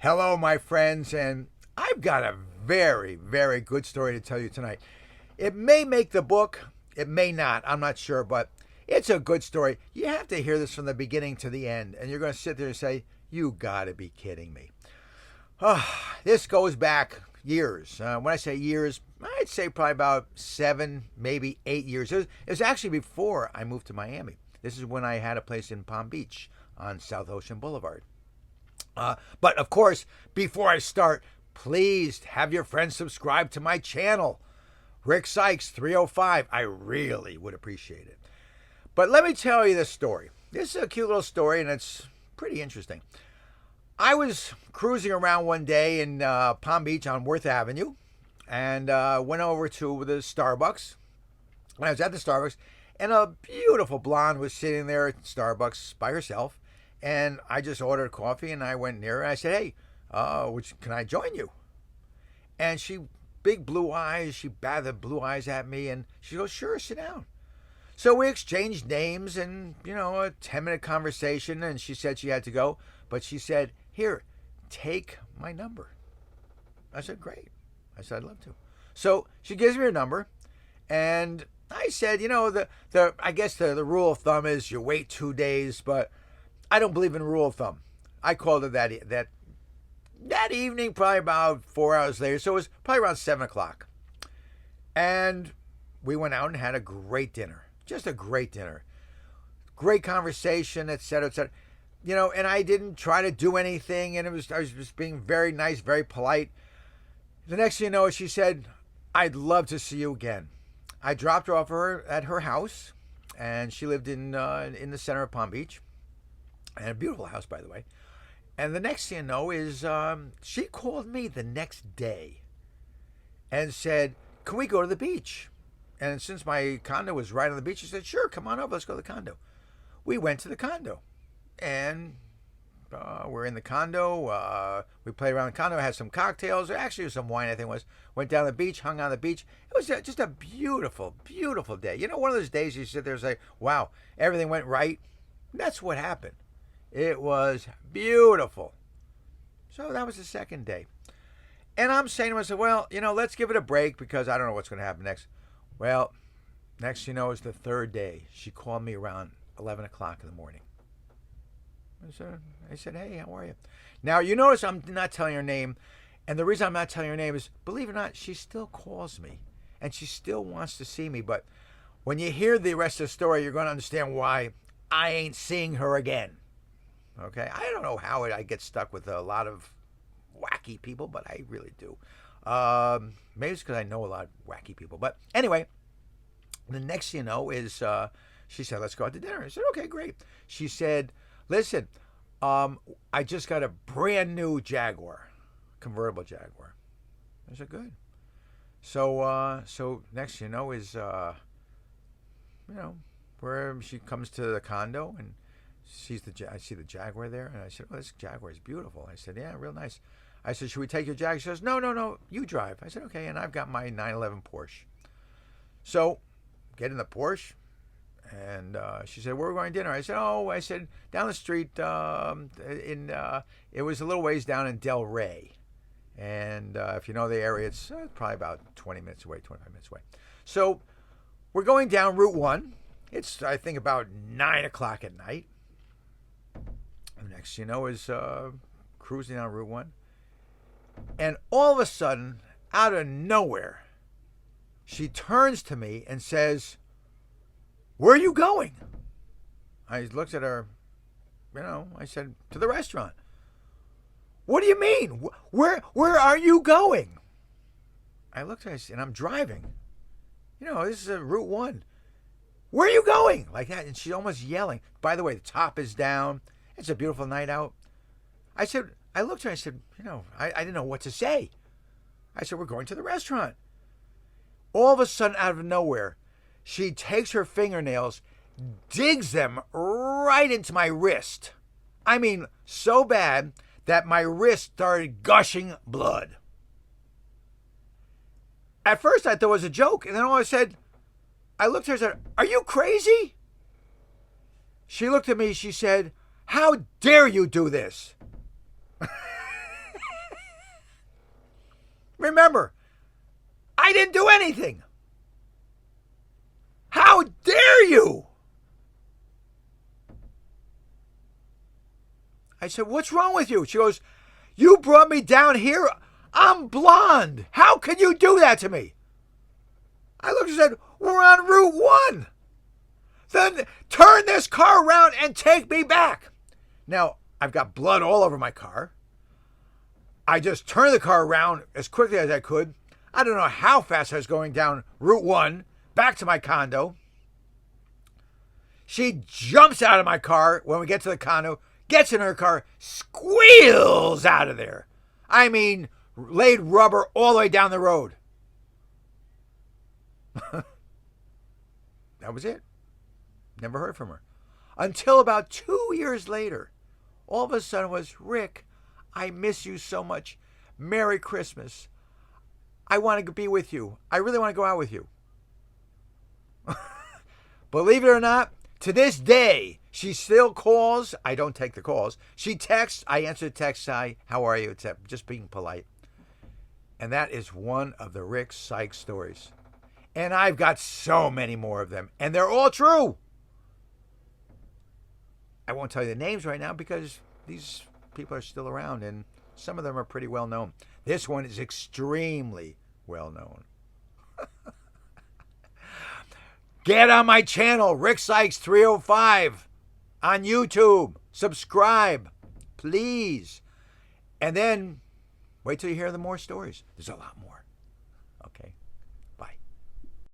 Hello, my friends, and I've got a very, very good story to tell you tonight. It may make the book, it may not, I'm not sure, but it's a good story. You have to hear this from the beginning to the end, and you're going to sit there and say, "You gotta be kidding me." This goes back years. When I say years, I'd say probably about 7, maybe 8 years. It was actually before I moved to Miami. This is when I had a place in Palm Beach on South Ocean Boulevard. But of course, before I start, please have your friends subscribe to my channel, Rick Sykes 305. I really would appreciate it. But let me tell you this story. This is a cute little story, and it's pretty interesting. I was cruising around one day in Palm Beach on Worth Avenue, and went over to the Starbucks. When I was at the Starbucks, and a beautiful blonde was sitting there at Starbucks by herself. And I just ordered coffee, and I went near her, and I said, "Hey, can I join you?" And she, big blue eyes, she batted the blue eyes at me, and she goes, "Sure, sit down." So we exchanged names and, a 10-minute conversation, and she said she had to go, but she said, "Here, take my number." I said, "Great." I said, "I'd love to." So she gives me her number, and I said, I guess the rule of thumb is you wait 2 days, but I don't believe in rule of thumb. I called her that evening, probably about 4 hours later. So it was probably around 7 o'clock. And we went out and had a great dinner. Just a great dinner. Great conversation, et cetera, et cetera. And I didn't try to do anything. And I was just being very nice, very polite. The next thing you know, she said, "I'd love to see you again." I dropped her off at her house. And she lived in the center of Palm Beach. And a beautiful house, by the way. And the next thing you know is she called me the next day and said, "Can we go to the beach?" And since my condo was right on the beach, she said, "Sure, come on over. Let's go to the condo." We went to the condo. And we're in the condo. We played around the condo, had some cocktails. Actually, some wine, I think it was. Went down the beach, hung on the beach. It was just a beautiful, beautiful day. One of those days you sit there and say, "Wow, everything went right." That's what happened. It was beautiful. So that was the second day. And I'm saying to myself, well, let's give it a break because I don't know what's going to happen next. Well, next is the third day. She called me around 11 o'clock in the morning. I said, "Hey, how are you?" Now, you notice I'm not telling her name. And the reason I'm not telling her name is, believe it or not, she still calls me. And she still wants to see me. But when you hear the rest of the story, you're going to understand why I ain't seeing her again. Okay, I don't know how I get stuck with a lot of wacky people, but I really do. Maybe it's because I know a lot of wacky people. But anyway, the next thing you know is she said, "Let's go out to dinner." I said, "Okay, great." She said, "Listen, I just got a brand new Jaguar, convertible Jaguar." I said, "Good." So next thing you know is where she comes to the condo and I see the Jaguar there, and I said, "Oh, this Jaguar is beautiful." I said, "Yeah, real nice." I said, "Should we take your Jaguar?" She says, No, you drive." I said, "Okay," and I've got my 911 Porsche. So, get in the Porsche, and she said, "Where are we going to dinner?" I said, "Down the street, it was a little ways down in Del Rey. And if you know the area, it's probably about 20 minutes away, 25 minutes away." So, we're going down Route 1. It's, I think, about 9 o'clock at night. The next thing you know is cruising down Route 1. And all of a sudden, out of nowhere, she turns to me and says, "Where are you going?" I looked at her, I said, "To the restaurant." "What do you mean? Where are you going?" I looked at her and I'm driving. This is a Route 1. "Where are you going?" Like that. And she's almost yelling. By the way, the top is down. It's a beautiful night out. I looked at her and I said, I didn't know what to say. I said, "We're going to the restaurant." All of a sudden, out of nowhere, she takes her fingernails, digs them right into my wrist. I mean, so bad that my wrist started gushing blood. At first, I thought it was a joke. And then all I looked at her and said, "Are you crazy?" She looked at me. She said, "How dare you do this?" Remember, I didn't do anything. How dare you? I said, what's wrong with you? She goes, you brought me down here. I'm blonde. How can you do that to me? I looked and said, we're on Route 1. Then turn this car around and take me back. Now, I've got blood all over my car. I just turned the car around as quickly as I could. I don't know how fast I was going down Route 1, back to my condo. She jumps out of my car when we get to the condo, gets in her car, squeals out of there. I mean, laid rubber all the way down the road. That was it. Never heard from her. Until about 2 years later, all of a sudden it was, Rick, I miss you so much. Merry Christmas. I want to be with you. I really want to go out with you. Believe it or not, to this day, she still calls. I don't take the calls. She texts. I answer the text. Hi, how are you? It's just being polite. And that is one of the Rick Sykes stories. And I've got so many more of them. And they're all true. I won't tell you the names right now because these people are still around and some of them are pretty well known. This one is extremely well known. Get on my channel, Rick Sykes 305 on YouTube. Subscribe, please. And then wait till you hear the more stories. There's a lot more. Okay.